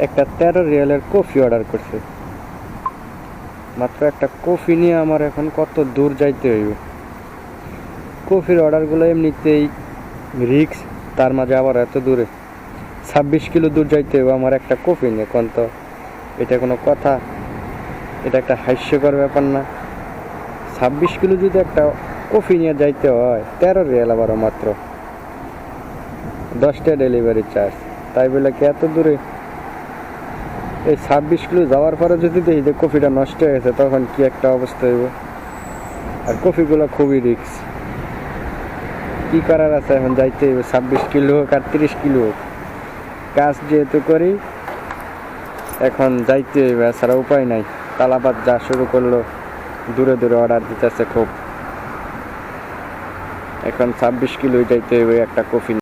একটা 13 রিয়ালের coffee order করছে। মাত্র একটা কফি নিয়ে আমার এখন কত দূর যাইতে হইব। কফির অর্ডারগুলো এমনিতেই রিক্স, তার মাঝে আবার এত দূরে 26 কিলো দূর যাইতে হইব আমার একটা কফি নিয়ে। কোন তো এটা কোনো কথা? এটা একটা হাস্যকর ব্যাপার না? 26 কিলো যদি একটা কফি নিয়ে যাইতে হয়, 13 রিয়াল আবারও মাত্র 10টা ডেলিভারি চার্জ, তাই বলে কি এত দূরে? এই 26 কিলো যাওয়ার পরে যদি দেখি যে কফিটা নষ্ট হয়ে গেছে, তখন কি একটা অবস্থা হইব। আর কফিগুলো খুবই রিক্স। কি করার আছে, এখন যাইতে হইব। 26 কিলো হোক আর 30 কিলো হোক, কাজ যেহেতু করি এখন যাইতে হইব, এছাড়া উপায় নাই। তালাবাদ যা শুরু করলো, দূরে দূরে অর্ডার দিতেছে খুব। এখন 26 কিলো যাইতে হইব একটা কফি।